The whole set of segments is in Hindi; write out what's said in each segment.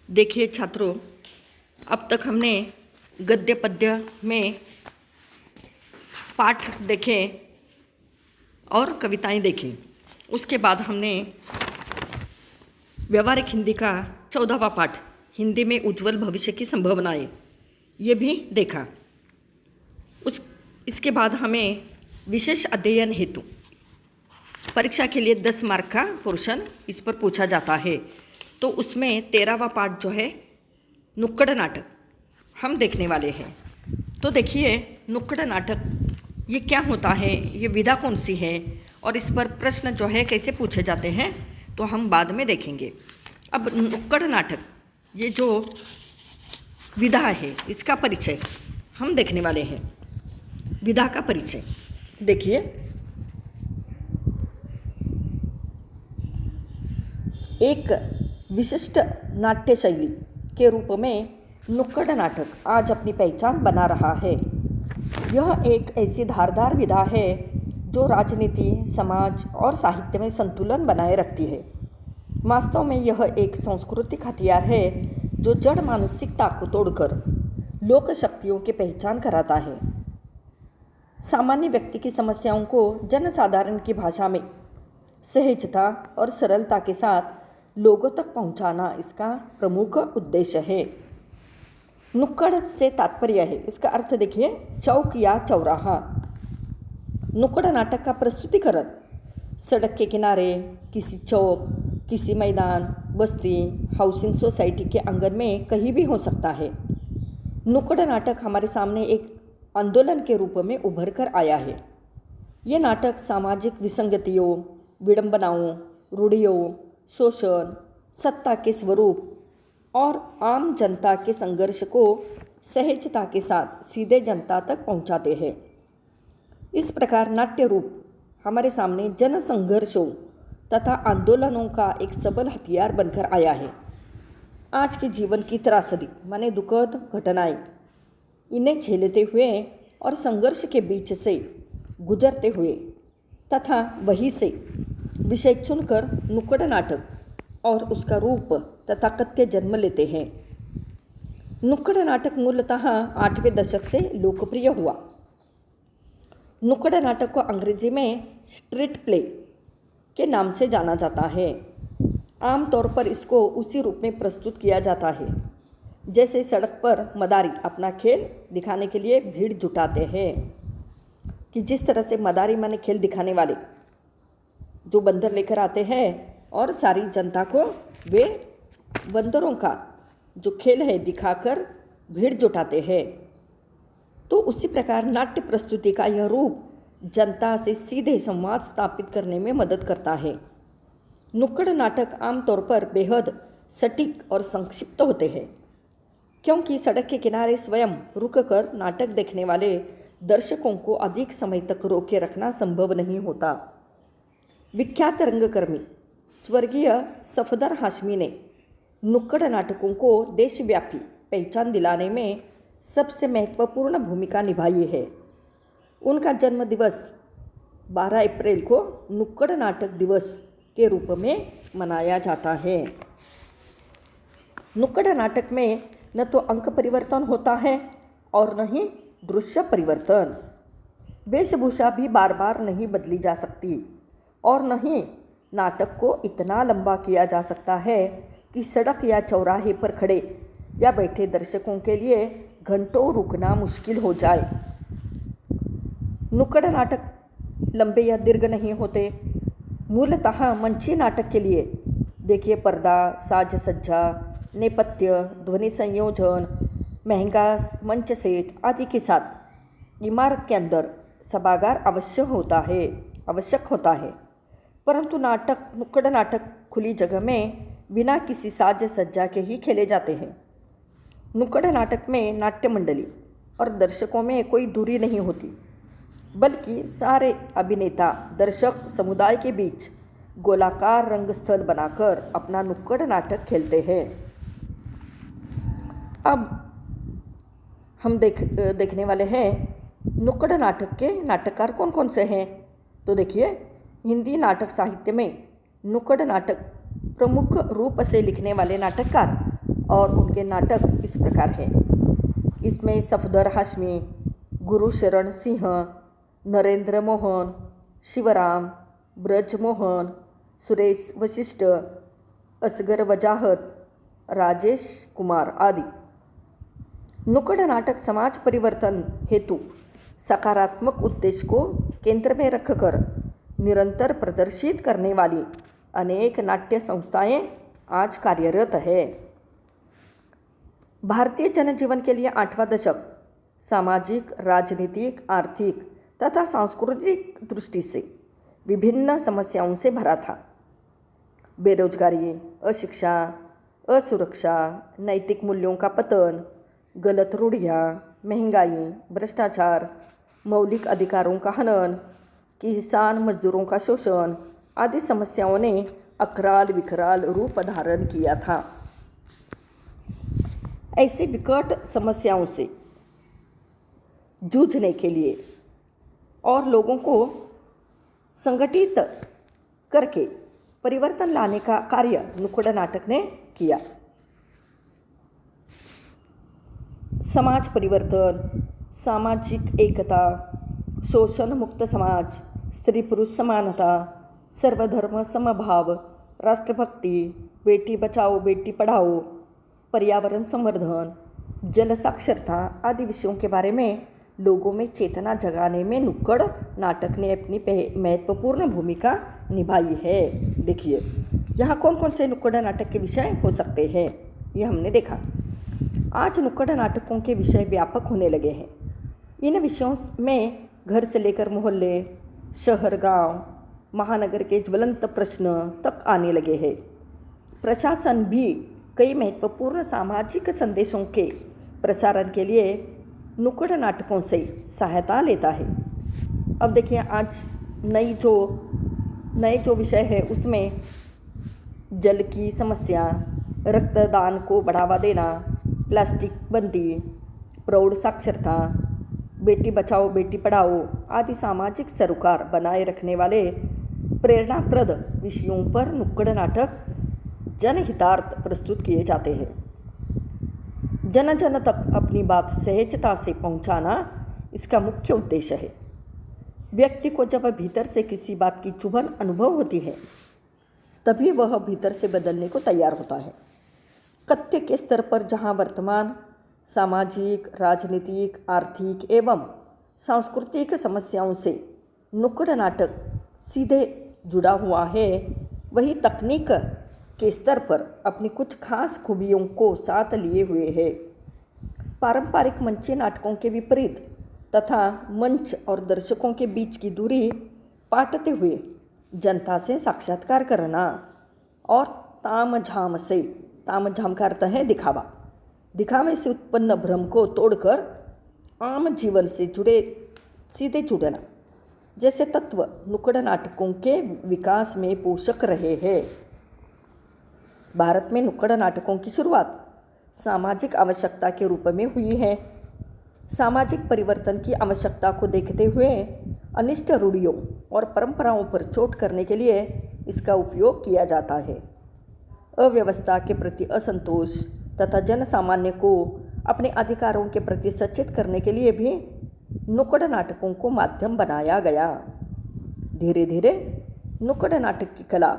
देखिए छात्रों, अब तक हमने गद्य पद्य में पाठ देखे और कविताएं देखी। उसके बाद हमने व्यवहारिक हिंदी का 14वां पाठ हिंदी में उज्जवल भविष्य की संभावनाएं ये भी देखा। इसके बाद हमें विशेष अध्ययन हेतु परीक्षा के लिए 10 मार्क का पोर्शन इस पर पूछा जाता है। तो उसमें 13वां पाठ जो है नुक्कड़ नाटक हम देखने वाले हैं। तो देखिए, नुक्कड़ नाटक ये क्या होता है, ये विधा कौन सी है और इस पर प्रश्न जो है कैसे पूछे जाते हैं तो हम बाद में देखेंगे। अब नुक्कड़ नाटक ये जो विधा है इसका परिचय हम देखने वाले हैं। विधा का परिचय देखिए, एक विशिष्ट नाट्य शैली के रूप में नुक्कड़ नाटक आज अपनी पहचान बना रहा है। यह एक ऐसी धारदार विधा है जो राजनीति, समाज और साहित्य में संतुलन बनाए रखती है। वास्तव में यह एक सांस्कृतिक हथियार है जो जड़ मानसिकता को तोड़कर लोक शक्तियों की पहचान कराता है। सामान्य व्यक्ति की समस्याओं को जनसाधारण की भाषा में सहजता और सरलता के साथ लोगों तक पहुंचाना इसका प्रमुख उद्देश्य है। नुक्कड़ से तात्पर्य है, इसका अर्थ देखिए, चौक या चौराहा। नुक्कड़ नाटक का प्रस्तुतिकरण सड़क के किनारे, किसी चौक, किसी मैदान, बस्ती, हाउसिंग सोसाइटी के आंगन में कहीं भी हो सकता है। नुक्कड़ नाटक हमारे सामने एक आंदोलन के रूप में उभर कर आया है। ये नाटक सामाजिक विसंगतियों, विडंबनाओं, रूढ़ियों, शोषण, सत्ता के स्वरूप और आम जनता के संघर्ष को सहजता के साथ सीधे जनता तक पहुंचाते हैं। इस प्रकार नाट्य रूप हमारे सामने जन संघर्षों तथा आंदोलनों का एक सबल हथियार बनकर आया है। आज के जीवन की त्रासदी माने दुखद घटनाएं, इन्हें झेलते हुए और संघर्ष के बीच से गुजरते हुए तथा वहीं से विषय चुनकर नुक्कड़ नाटक और उसका रूप तथा कथ्य जन्म लेते हैं। नुक्कड़ नाटक मूलतः 8वें दशक से लोकप्रिय हुआ। नुक्कड़ नाटक को अंग्रेजी में स्ट्रीट प्ले के नाम से जाना जाता है। आमतौर पर इसको उसी रूप में प्रस्तुत किया जाता है जैसे सड़क पर मदारी अपना खेल दिखाने के लिए भीड़ जुटाते हैं। कि जिस तरह से मदारी माने खेल दिखाने वाले जो बंदर लेकर आते हैं और सारी जनता को वे बंदरों का जो खेल है दिखाकर भीड़ जुटाते हैं। तो उसी प्रकार नाट्य प्रस्तुति का यह रूप जनता से सीधे संवाद स्थापित करने में मदद करता है। नुक्कड़ नाटक आमतौर पर बेहद सटीक और संक्षिप्त होते हैं, क्योंकि सड़क के किनारे स्वयं रुककर नाटक देखने वाले दर्शकों को अधिक समय तक रोके रखना संभव नहीं होता। विख्यात रंगकर्मी स्वर्गीय सफदर हाशमी ने नुक्कड़ नाटकों को देशव्यापी पहचान दिलाने में सबसे महत्वपूर्ण भूमिका निभाई है। उनका जन्म दिवस 12 अप्रैल को नुक्कड़ नाटक दिवस के रूप में मनाया जाता है। नुक्कड़ नाटक में न तो अंक परिवर्तन होता है और न ही दृश्य परिवर्तन। वेशभूषा भी बार बार नहीं बदली जा सकती और न ही नाटक को इतना लंबा किया जा सकता है कि सड़क या चौराहे पर खड़े या बैठे दर्शकों के लिए घंटों रुकना मुश्किल हो जाए। नुक्कड़ नाटक लंबे या दीर्घ नहीं होते। मूलतः मंची नाटक के लिए देखिए, पर्दा, साज सज्जा, नेपथ्य, ध्वनि संयोजन, महंगा मंच सेट आदि के साथ इमारत के अंदर सभागार आवश्यक होता है। परंतु नुक्कड़ नाटक खुली जगह में बिना किसी साज सज्जा के ही खेले जाते हैं। नुक्कड़ नाटक में नाट्य मंडली और दर्शकों में कोई दूरी नहीं होती, बल्कि सारे अभिनेता दर्शक समुदाय के बीच गोलाकार रंगस्थल बनाकर अपना नुक्कड़ नाटक खेलते हैं। अब हम देखने वाले हैं नुक्कड़ नाटक के नाटककार कौन कौन से हैं। तो देखिए, हिंदी नाटक साहित्य में नुक्कड़ नाटक प्रमुख रूप से लिखने वाले नाटककार और उनके नाटक इस प्रकार हैं। इसमें सफदर हाशमी, गुरुशरण सिंह, नरेंद्र मोहन, शिवराम, ब्रजमोहन, सुरेश वशिष्ठ, असगर वजाहत, राजेश कुमार आदि। नुक्कड़ नाटक समाज परिवर्तन हेतु सकारात्मक उद्देश्य को केंद्र में रखकर निरंतर प्रदर्शित करने वाली अनेक नाट्य संस्थाएं आज कार्यरत है। भारतीय जनजीवन के लिए 8वां दशक सामाजिक, राजनीतिक, आर्थिक तथा सांस्कृतिक दृष्टि से विभिन्न समस्याओं से भरा था। बेरोजगारी, अशिक्षा, असुरक्षा, नैतिक मूल्यों का पतन, गलत रूढ़ियाँ, महंगाई, भ्रष्टाचार, मौलिक अधिकारों का हनन, किसान मजदूरों का शोषण आदि समस्याओं ने अकराल विकराल रूप धारण किया था। ऐसी विकट समस्याओं से जूझने के लिए और लोगों को संगठित करके परिवर्तन लाने का कार्य नुक्कड़ नाटक ने किया। समाज परिवर्तन, सामाजिक एकता, शोषण मुक्त समाज, स्त्री पुरुष समानता, सर्वधर्म समभाव, राष्ट्रभक्ति, बेटी बचाओ बेटी पढ़ाओ, पर्यावरण संवर्धन, जल साक्षरता आदि विषयों के बारे में लोगों में चेतना जगाने में नुक्कड़ नाटक ने अपनी महत्वपूर्ण भूमिका निभाई है। देखिए यहाँ कौन कौन से नुक्कड़ नाटक के विषय हो सकते हैं, ये हमने देखा। आज नुक्कड़ नाटकों के विषय व्यापक होने लगे हैं। इन विषयों में घर से लेकर मोहल्ले, शहर, गांव, महानगर के ज्वलंत प्रश्न तक आने लगे हैं। प्रशासन भी कई महत्वपूर्ण सामाजिक संदेशों के प्रसारण के लिए नुक्कड़ नाटकों से सहायता लेता है। अब देखिए आज नए जो विषय है उसमें जल की समस्या, रक्तदान को बढ़ावा देना, प्लास्टिक बंदी, प्रौढ़ साक्षरता, बेटी बचाओ बेटी पढ़ाओ आदि सामाजिक सरोकार बनाए रखने वाले प्रेरणाप्रद विषयों पर नुक्कड़ नाटक जनहितार्थ प्रस्तुत किए जाते हैं। जन जन तक अपनी बात सहजता से पहुंचाना इसका मुख्य उद्देश्य है। व्यक्ति को जब भीतर से किसी बात की चुभन अनुभव होती है तभी वह भीतर से बदलने को तैयार होता है। कथ्य के स्तर पर जहां वर्तमान सामाजिक, राजनीतिक, आर्थिक एवं सांस्कृतिक समस्याओं से नुक्कड़ नाटक सीधे जुड़ा हुआ है, वही तकनीक के स्तर पर अपनी कुछ खास खूबियों को साथ लिए हुए है। पारंपरिक मंचीय नाटकों के विपरीत तथा मंच और दर्शकों के बीच की दूरी पाटते हुए जनता से साक्षात्कार करना और तामझाम का अर्थ है दिखावे से उत्पन्न भ्रम को तोड़कर आम जीवन से सीधे जुड़ना जैसे तत्व नुक्कड़ नाटकों के विकास में पोषक रहे हैं। भारत में नुक्कड़ नाटकों की शुरुआत सामाजिक आवश्यकता के रूप में हुई है। सामाजिक परिवर्तन की आवश्यकता को देखते हुए अनिष्ट रूढ़ियों और परंपराओं पर चोट करने के लिए इसका उपयोग किया जाता है। अव्यवस्था के प्रति असंतोष तथा जन सामान्य को अपने अधिकारों के प्रति सचेत करने के लिए भी नुक्कड़ नाटकों को माध्यम बनाया गया। धीरे धीरे नुक्कड़ नाटक की कला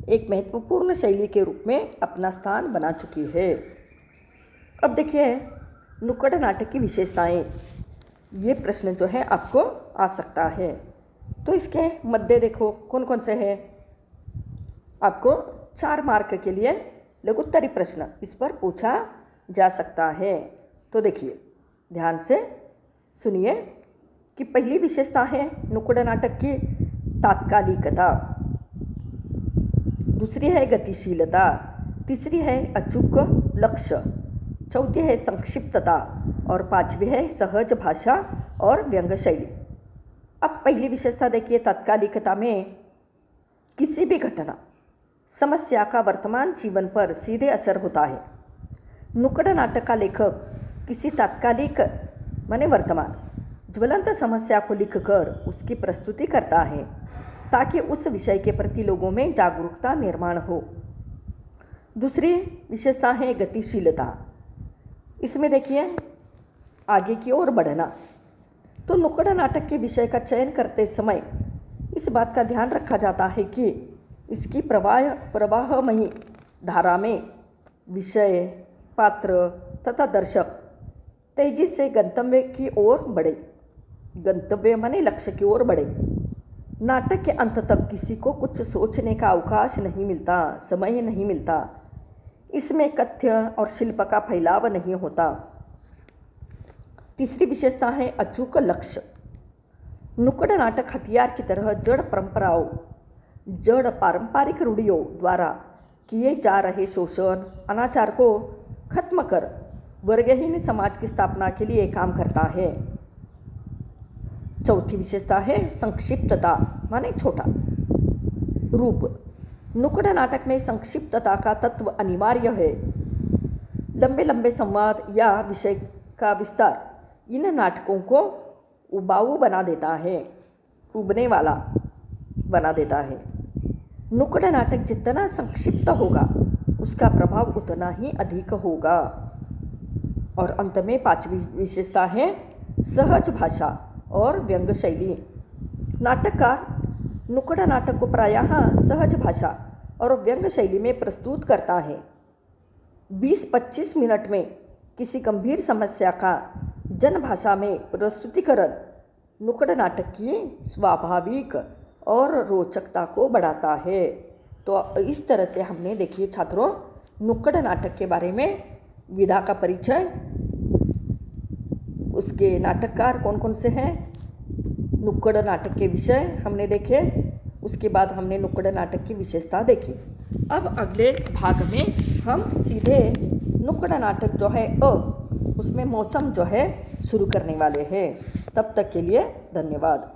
एक महत्वपूर्ण शैली के रूप में अपना स्थान बना चुकी है। अब देखिए नुक्कड़ नाटक की विशेषताएं, ये प्रश्न जो है आपको आ सकता है, तो इसके मध्य देखो कौन कौन से हैं। आपको 4 मार्क के लिए लघुत्तरी प्रश्न इस पर पूछा जा सकता है। तो देखिए ध्यान से सुनिए कि पहली विशेषता है नुक्कड़ नाटक की तात्कालिकता, दूसरी है गतिशीलता, तीसरी है अचूक लक्ष्य, चौथी है संक्षिप्तता और 5वीं है सहज भाषा और व्यंग शैली। अब पहली विशेषता देखिए तात्कालिकता में किसी भी घटना समस्या का वर्तमान जीवन पर सीधे असर होता है। नुक्कड़ नाटक का लेखक किसी तात्कालिक माने वर्तमान ज्वलंत समस्या को लिखकर उसकी प्रस्तुति करता है ताकि उस विषय के प्रति लोगों में जागरूकता निर्माण हो। दूसरी विशेषता है गतिशीलता। इसमें देखिए आगे की ओर बढ़ना। तो नुक्कड़ नाटक के विषय का चयन करते समय इस बात का ध्यान रखा जाता है कि इसकी प्रवाहमयी धारा में विषय, पात्र तथा दर्शक तेजी से गंतव्य की ओर बढ़े। गंतव्य माने लक्ष्य की ओर बढ़े। नाटक के अंत तक किसी को कुछ सोचने का अवकाश नहीं मिलता, समय नहीं मिलता। इसमें कथ्य और शिल्प का फैलाव नहीं होता। तीसरी विशेषता है अचूक लक्ष्य। नुक्कड़ नाटक हथियार की तरह जड़ परंपराओं, जड़ पारंपरिक रूढ़ियों द्वारा किए जा रहे शोषण, अनाचार को खत्म कर वर्गहीन समाज की स्थापना के लिए काम करता है। चौथी विशेषता है संक्षिप्तता माने छोटा। रूप। नुक्कड़ नाटक में संक्षिप्तता का तत्व अनिवार्य है। लंबे लंबे संवाद या विषय का विस्तार इन नाटकों को उबाऊ बना देता है, उबने वाला बना देता है। नुक्कड़ नाटक जितना संक्षिप्त होगा उसका प्रभाव उतना ही अधिक होगा। और अंत में पांचवी विशेषता है सहज भाषा और व्यंग्य शैली। नाटककार नुक्कड़ नाटक को प्रायः सहज भाषा और व्यंग्य शैली में प्रस्तुत करता है। 20-25 मिनट में किसी गंभीर समस्या का जन भाषा में प्रस्तुतिकरण नुक्कड़ नाटक की स्वाभाविक और रोचकता को बढ़ाता है। तो इस तरह से हमने देखिए छात्रों नुक्कड़ नाटक के बारे में विधा का परिचय, उसके नाटककार कौन कौन से हैं, नुक्कड़ नाटक के विषय हमने देखे, उसके बाद हमने नुक्कड़ नाटक की विशेषता देखी। अब अगले भाग में हम सीधे नुक्कड़ नाटक जो है उसमें मौसम जो है शुरू करने वाले हैं। तब तक के लिए धन्यवाद।